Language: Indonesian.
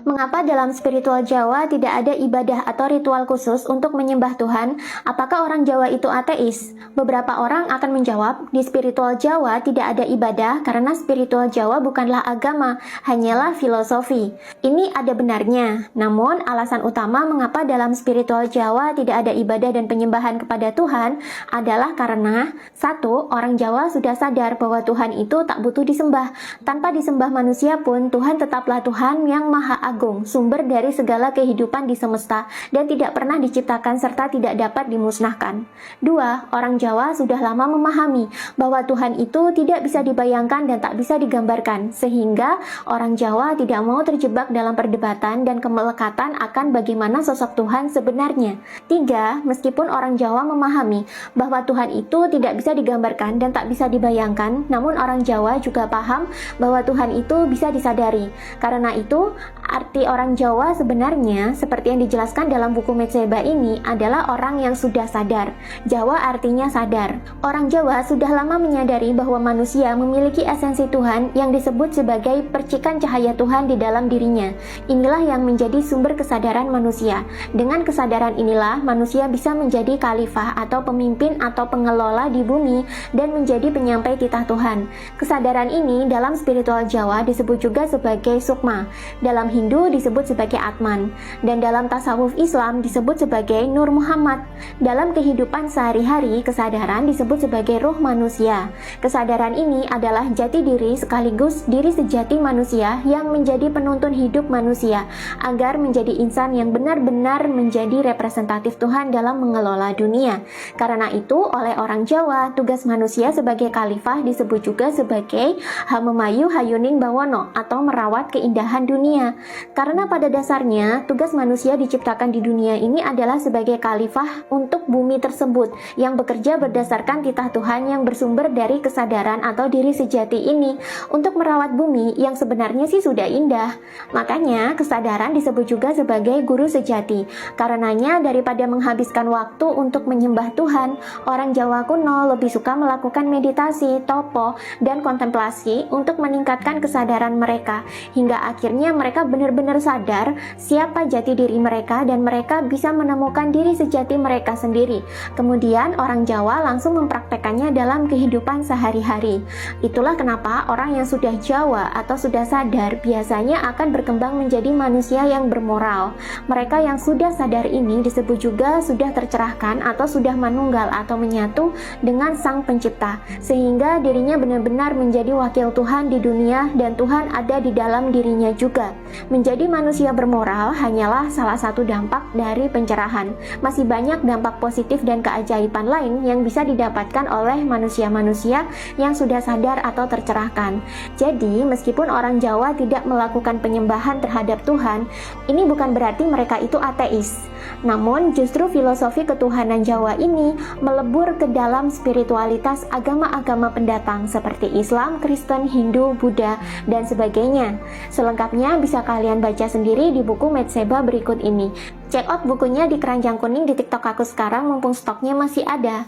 Mengapa dalam spiritual Jawa tidak ada ibadah atau ritual khusus untuk menyembah Tuhan? Apakah orang Jawa itu ateis? Beberapa orang akan menjawab, di spiritual Jawa tidak ada ibadah karena spiritual Jawa bukanlah agama, hanyalah filosofi. Ini ada benarnya, namun alasan utama mengapa dalam spiritual Jawa tidak ada ibadah dan penyembahan kepada Tuhan adalah karena satu, orang Jawa sudah sadar bahwa Tuhan itu tak butuh disembah. Tanpa disembah manusia pun, Tuhan tetaplah Tuhan yang Maha Agung, sumber dari segala kehidupan di semesta, dan tidak pernah diciptakan serta tidak dapat dimusnahkan. Dua, orang Jawa sudah lama memahami bahwa Tuhan itu tidak bisa dibayangkan dan tak bisa digambarkan, sehingga orang Jawa tidak mau terjebak dalam perdebatan dan kemelekatan akan bagaimana sosok Tuhan sebenarnya. Tiga, meskipun orang Jawa memahami bahwa Tuhan itu tidak bisa digambarkan dan tak bisa dibayangkan, namun orang Jawa juga paham bahwa Tuhan itu bisa disadari. Karena itu, arti orang Jawa sebenarnya, seperti yang dijelaskan dalam buku Metseba ini, adalah orang yang sudah sadar. Jawa artinya sadar. Orang Jawa sudah lama menyadari bahwa manusia memiliki esensi Tuhan yang disebut sebagai percikan cahaya Tuhan di dalam dirinya. Inilah yang menjadi sumber kesadaran manusia. Dengan kesadaran inilah, manusia bisa menjadi khalifah atau pemimpin atau pengelola di bumi dan menjadi penyampai titah Tuhan. Kesadaran ini dalam spiritual Jawa disebut juga sebagai sukma. Dalam Hindu disebut sebagai Atman, dan dalam tasawuf Islam disebut sebagai Nur Muhammad. Dalam kehidupan sehari-hari, kesadaran disebut sebagai ruh manusia. Kesadaran ini adalah jati diri sekaligus diri sejati manusia yang menjadi penuntun hidup manusia, agar menjadi insan yang benar-benar menjadi representatif Tuhan dalam mengelola dunia. Karena itu, oleh orang Jawa, tugas manusia sebagai khalifah disebut juga sebagai Hamemayu Hayuning Bawono atau merawat keindahan dunia. Karena pada dasarnya, tugas manusia diciptakan di dunia ini adalah sebagai khalifah untuk bumi tersebut, yang bekerja berdasarkan titah Tuhan yang bersumber dari kesadaran atau diri sejati ini, untuk merawat bumi yang sebenarnya sih sudah indah. Makanya, kesadaran disebut juga sebagai guru sejati. Karenanya, daripada menghabiskan waktu untuk menyembah Tuhan, orang Jawa kuno lebih suka melakukan meditasi, topo, dan kontemplasi untuk meningkatkan kesadaran mereka, hingga akhirnya mereka benar-benar sadar siapa jati diri mereka dan mereka bisa menemukan diri sejati mereka sendiri. Kemudian orang Jawa langsung mempraktekannya dalam kehidupan sehari-hari. Itulah kenapa orang yang sudah Jawa atau sudah sadar biasanya akan berkembang menjadi manusia yang bermoral. Mereka yang sudah sadar ini disebut juga sudah tercerahkan atau sudah manunggal atau menyatu dengan Sang Pencipta, sehingga dirinya benar-benar menjadi wakil Tuhan di dunia dan Tuhan ada di dalam dirinya juga. Menjadi manusia bermoral hanyalah salah satu dampak dari pencerahan. Masih banyak dampak positif dan keajaiban lain yang bisa didapatkan oleh manusia-manusia yang sudah sadar atau tercerahkan. Jadi, meskipun orang Jawa tidak melakukan penyembahan terhadap Tuhan, ini bukan berarti mereka itu ateis. Namun, justru filosofi ketuhanan Jawa ini melebur ke dalam spiritualitas agama-agama pendatang seperti Islam, Kristen, Hindu, Buddha, dan sebagainya. Selengkapnya bisa kalian baca sendiri di buku Metseba berikut ini. Check out bukunya di keranjang kuning di TikTok aku sekarang mumpung stoknya masih ada.